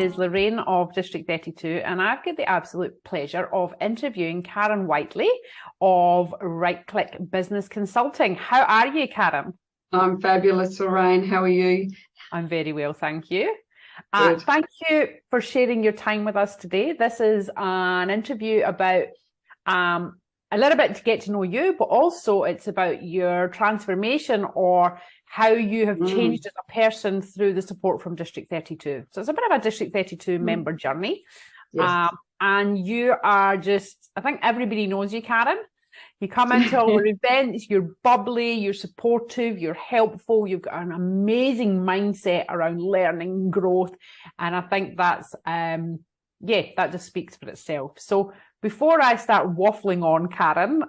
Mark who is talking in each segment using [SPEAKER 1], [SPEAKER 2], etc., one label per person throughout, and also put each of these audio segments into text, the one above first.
[SPEAKER 1] is Lorraine of District 32, and I've got the absolute pleasure of interviewing Karen Whiteley of Right Click Business Consulting. How are you, Karen?
[SPEAKER 2] I'm fabulous, Lorraine. How are you?
[SPEAKER 1] I'm very well, thank you. Thank you for sharing your time with us today. This is an interview about a little bit to get to know you, but also it's about your transformation or how you have changed as a person through the support from District 32. So it's a bit of a District 32 member journey. Yes. And you are just, I think everybody knows you, Karen. You come into all our events, you're bubbly, you're supportive, you're helpful, you've got an amazing mindset around learning, growth. And I think that's, that just speaks for itself. So before I start waffling on, Karen,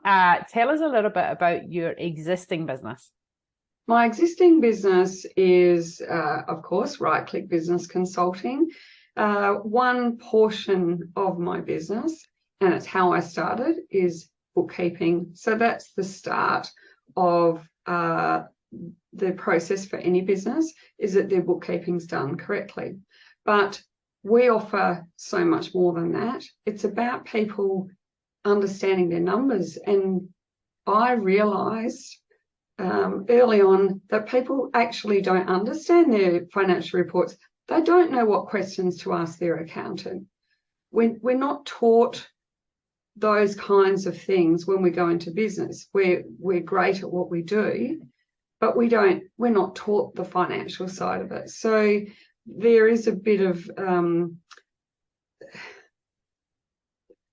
[SPEAKER 1] tell us a little bit about your existing business.
[SPEAKER 2] My existing business is, of course, Right Click Business Consulting. One portion of my business, and it's how I started, is bookkeeping. So that's the start of the process for any business, is that their bookkeeping's done correctly. But we offer so much more than that. It's about people understanding their numbers. And I realised early on that people actually don't understand their financial reports. They don't know what questions to ask their accountant. We're not taught those kinds of things when we go into business. We're great at what we do, but we're not taught the financial side of it. So there is a bit of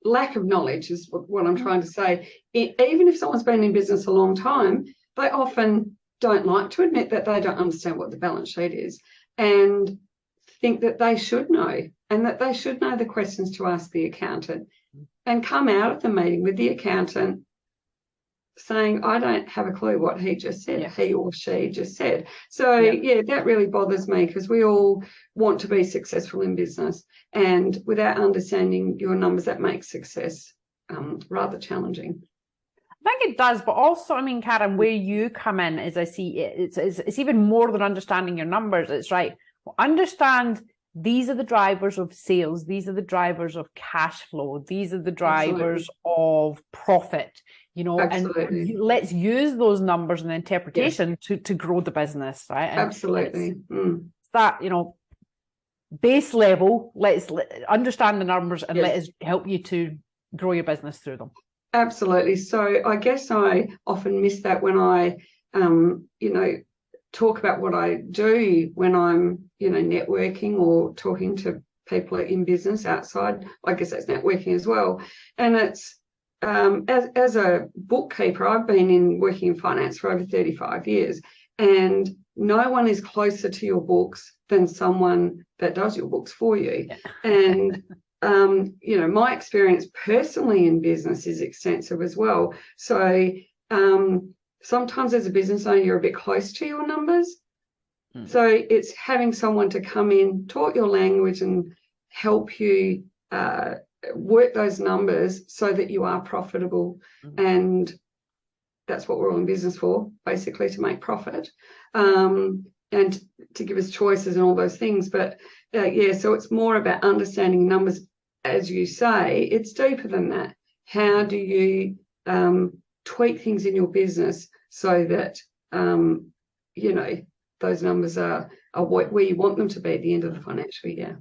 [SPEAKER 2] lack of knowledge is what I'm trying to say. Even if someone's been in business a long time, they often don't like to admit that they don't understand what the balance sheet is and think that they should know, and that they should know the questions to ask the accountant, and come out of the meeting with the accountant saying, I don't have a clue what he just said, he or she just said. So, that really bothers me, because we all want to be successful in business. And without understanding your numbers, that makes success rather challenging.
[SPEAKER 1] I think it does, but also, I mean, Karen, where you come in, as I see it, it's even more than understanding your numbers. It's right. Well, understand these are the drivers of sales. These are the drivers of cash flow. These are the drivers of profit, you know, and let's use those numbers and interpretation to grow the business, right? And
[SPEAKER 2] absolutely.
[SPEAKER 1] It's that, you know, base level, let's understand the numbers and let us help you to grow your business through them.
[SPEAKER 2] Absolutely. So I guess I often miss that when I, talk about what I do when I'm, networking or talking to people in business outside. I guess that's networking as well. And it's, as a bookkeeper, I've been working in finance for over 35 years, and no one is closer to your books than someone that does your books for you. And my experience personally in business is extensive as well. So sometimes as a business owner, you're a bit close to your numbers. So it's having someone to come in, talk your language, and help you work those numbers so that you are profitable. And that's what we're all in business for, basically, to make profit and to give us choices and all those things. But so it's more about understanding numbers. As you say, it's deeper than that. How do you tweak things in your business so that, those numbers are where you want them to be at the end of the financial year?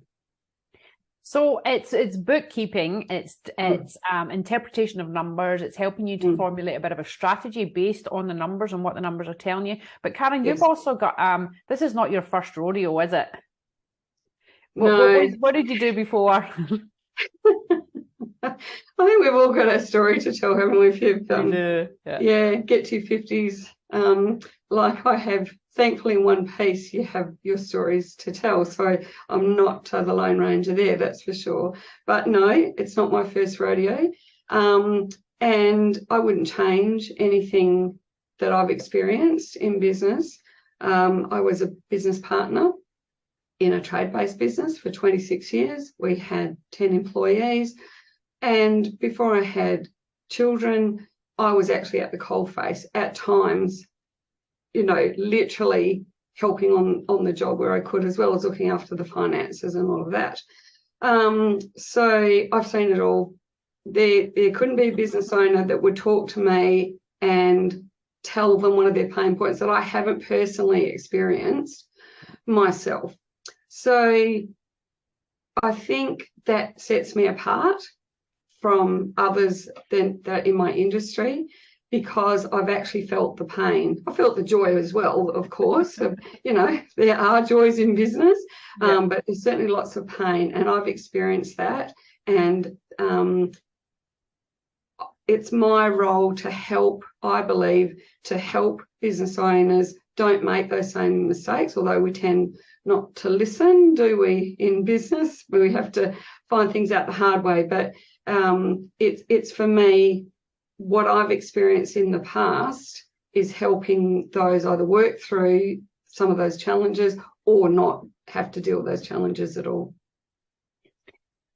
[SPEAKER 1] So it's bookkeeping, it's interpretation of numbers, it's helping you to formulate a bit of a strategy based on the numbers and what the numbers are telling you. But Karen, you've also got, this is not your first rodeo, is it?
[SPEAKER 2] No.
[SPEAKER 1] What did you do before?
[SPEAKER 2] I think we've all got a story to tell, haven't we? If you've get to your 50s, like I have. Thankfully, in one piece, you have your stories to tell. So I'm not the Lone Ranger there, that's for sure. But no, it's not my first rodeo. And I wouldn't change anything that I've experienced in business. I was a business partner in a trade-based business for 26 years. We had 10 employees. And before I had children, I was actually at the coalface at times, literally helping on the job where I could, as well as looking after the finances and all of that. So I've seen it all. There couldn't be a business owner that would talk to me and tell them one of their pain points that I haven't personally experienced myself. So I think that sets me apart from others that in my industry, because I've actually felt the pain. I felt the joy as well, of course. There are joys in business, but there's certainly lots of pain, and I've experienced that. And it's my role to help, I believe, to help business owners don't make those same mistakes, although we tend not to listen, do we, in business? We have to find things out the hard way. But it's for me, what I've experienced in the past is helping those either work through some of those challenges or not have to deal with those challenges at all.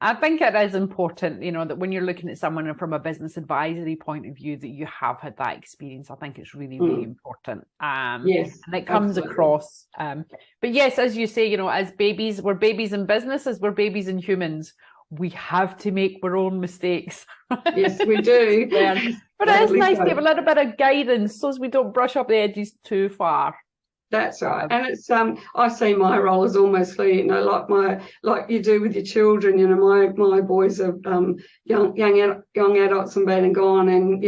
[SPEAKER 1] I think it is important, that when you're looking at someone from a business advisory point of view, that you have had that experience. I think it's really, really important.
[SPEAKER 2] Yes,
[SPEAKER 1] and it comes across. But yes, as you say, as babies, we're babies in businesses, we're babies in humans. We have to make our own mistakes.
[SPEAKER 2] Yes, we do.
[SPEAKER 1] But it is nice to have a little bit of guidance so as we don't brush up the edges too far.
[SPEAKER 2] That's right. And it's I see my role as almost like you do with your children. My boys are young adults and been and gone, and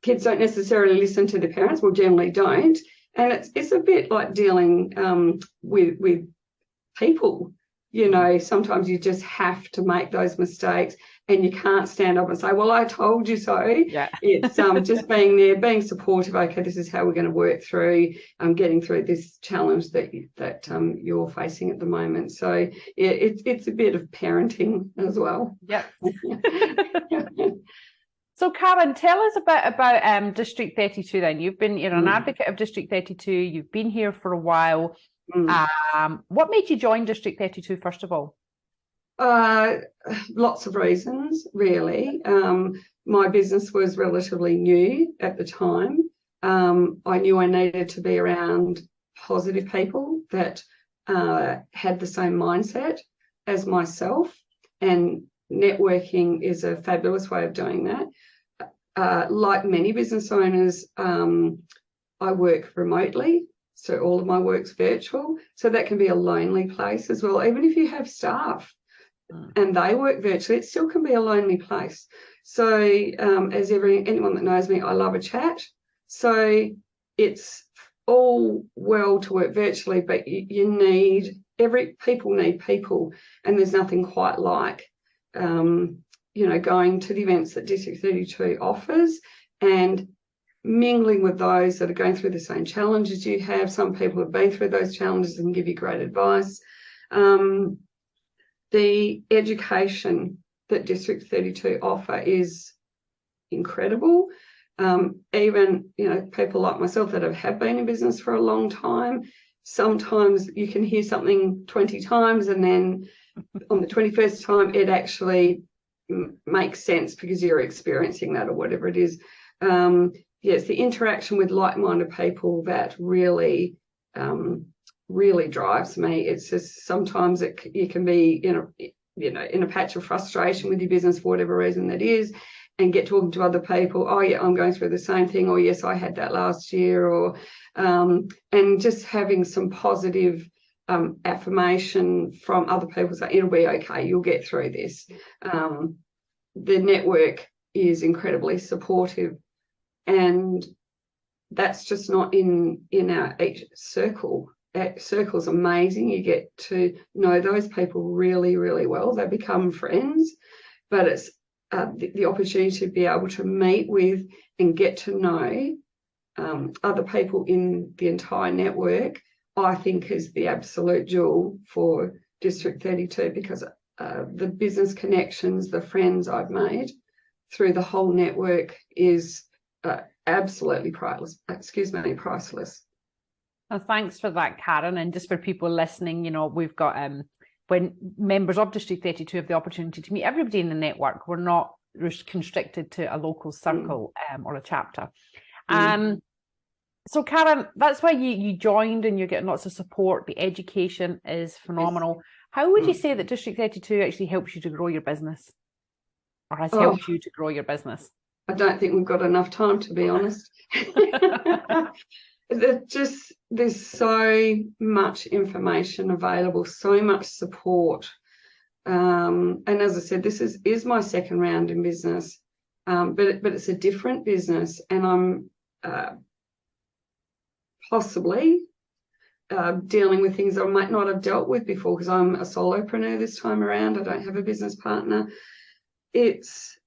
[SPEAKER 2] kids don't necessarily listen to their parents. Well, generally don't. And it's a bit like dealing with people. Sometimes you just have to make those mistakes, and you can't stand up and say, well, I told you so.
[SPEAKER 1] Yeah.
[SPEAKER 2] It's just being there, being supportive. Okay, this is how we're going to work through getting through this challenge that you're facing at the moment. So yeah, it's a bit of parenting as well.
[SPEAKER 1] Yeah. So Karen, tell us a bit about District 32 then. You're an advocate of District 32. You've been here for a while. What made you join District 32, first of all?
[SPEAKER 2] Lots of reasons, really. My business was relatively new at the time. I knew I needed to be around positive people that had the same mindset as myself, and networking is a fabulous way of doing that. Like many business owners, I work remotely. So all of my work's virtual. So that can be a lonely place as well. Even if you have staff and they work virtually, it still can be a lonely place. So as anyone that knows me, I love a chat. So it's all well to work virtually, but people need people. And there's nothing quite like, going to the events that District 32 offers and mingling with those that are going through the same challenges you have. Some people have been through those challenges and give you great advice. The education that District 32 offer is incredible. Even, people like myself that have been in business for a long time, sometimes you can hear something 20 times and then on the 21st time it actually makes sense because you're experiencing that or whatever it is. Yes, the interaction with like-minded people that really, really drives me. It's just sometimes you can be in a patch of frustration with your business for whatever reason that is, and get talking to other people. Oh yeah, I'm going through the same thing. Or yes, I had that last year. Or and just having some positive affirmation from other people saying it'll be okay. You'll get through this. The network is incredibly supportive. And that's just not in our each circle. That circle's amazing. You get to know those people really, really well. They become friends, but it's the opportunity to be able to meet with and get to know other people in the entire network, I think is the absolute jewel for District 32, because the business connections, the friends I've made through the whole network is absolutely priceless. Priceless.
[SPEAKER 1] Well, thanks for that, Karen. And just for people listening, we've got when members of District 32 have the opportunity to meet everybody in the network, we're not constricted to a local circle or a chapter. So So Karen, that's why you joined, and you're getting lots of support. The education is phenomenal. Yes. How would you say that District 32 actually helps you to grow your business, or has helped you to grow your business?
[SPEAKER 2] I don't think we've got enough time, to be honest. There's so much information available, so much support. And as I said, this is my second round in business, but it's a different business, and I'm possibly dealing with things I might not have dealt with before, because I'm a solopreneur this time around. I don't have a business partner. It's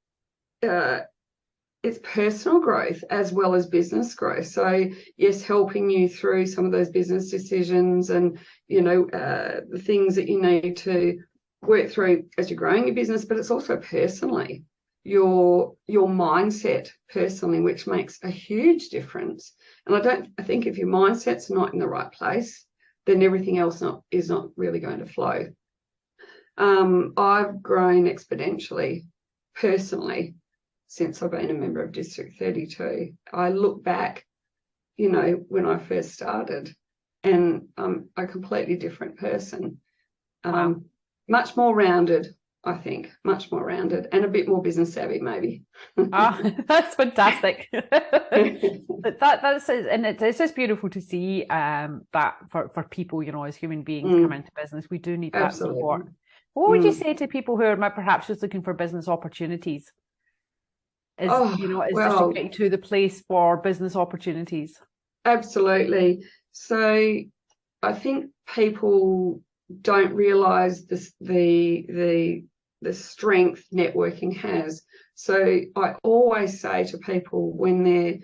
[SPEAKER 2] personal growth as well as business growth. So yes, helping you through some of those business decisions and, the things that you need to work through as you're growing your business, but it's also personally, your mindset personally, which makes a huge difference. And I think if your mindset's not in the right place, then everything else is not really going to flow. I've grown exponentially personally since I've been a member of District 32. I look back, when I first started, and I'm a completely different person.
[SPEAKER 1] Wow.
[SPEAKER 2] Much more rounded, I think, much more rounded, and a bit more business savvy, maybe.
[SPEAKER 1] That's fantastic. And it's just beautiful to see that for people, as human beings come into business, we do need that support. What would you say to people who are perhaps just looking for business opportunities? District 32 the place for business opportunities? Absolutely.
[SPEAKER 2] So I think people don't realise the strength networking has. So I always say to people when they're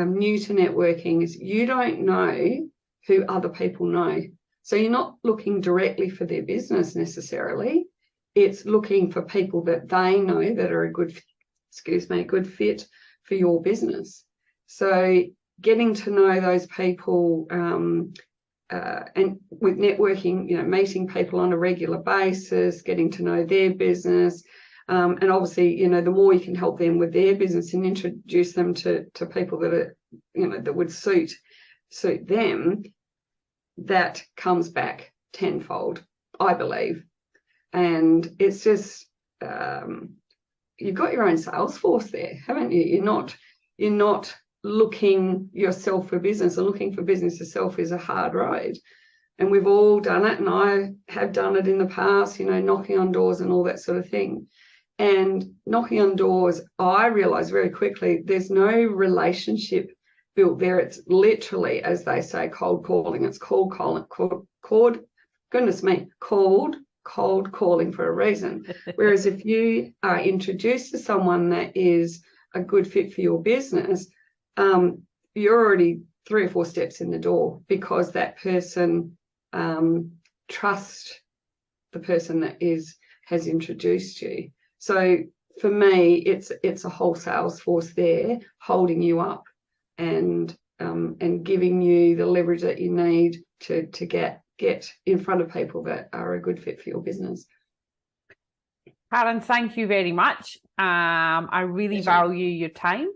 [SPEAKER 2] new to networking is you don't know who other people know. So you're not looking directly for their business necessarily. It's looking for people that they know that are a good fit for your business. So getting to know those people, and with networking, meeting people on a regular basis, getting to know their business, and obviously, the more you can help them with their business and introduce them to people that are, that would suit them, that comes back tenfold, I believe. And it's just you've got your own sales force there, haven't you? You're not looking yourself for business, and looking for business yourself is a hard road. And we've all done it, and I have done it in the past, knocking on doors and all that sort of thing. And knocking on doors, I realised very quickly there's no relationship built there. It's literally, as they say, cold calling. It's cold calling for a reason. Whereas if you are introduced to someone that is a good fit for your business, you're already 3 or 4 steps in the door, because that person trusts the person that has introduced you. So for me, it's a whole sales force there holding you up and giving you the leverage that you need to get in front of people that are a good fit for your business.
[SPEAKER 1] Karen, thank you very much. I really value your time.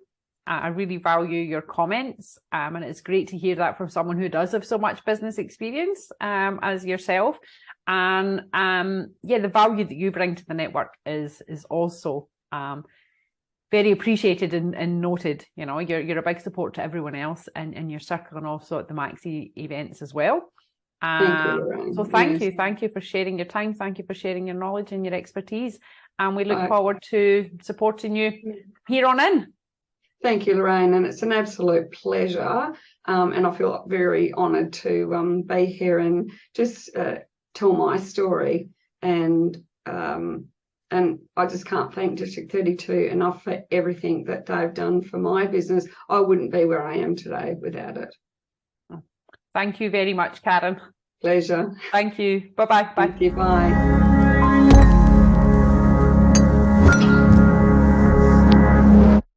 [SPEAKER 1] I really value your comments, and it's great to hear that from someone who does have so much business experience as yourself. And the value that you bring to the network is also very appreciated and noted. You're a big support to everyone else in your circle, and also at the Maxi events as well.
[SPEAKER 2] Thank you, Lorraine.
[SPEAKER 1] So thank you for sharing your time. Thank you for sharing your knowledge and your expertise. And we look forward to supporting you here on in.
[SPEAKER 2] Thank you, Lorraine, and it's an absolute pleasure. And I feel very honoured to be here and just tell my story. And I just can't thank District 32 enough for everything that they've done for my business. I wouldn't be where I am today without it.
[SPEAKER 1] Thank you very much, Karen.
[SPEAKER 2] Pleasure.
[SPEAKER 1] Thank you. Bye-bye. Bye.
[SPEAKER 2] Thank you. Bye.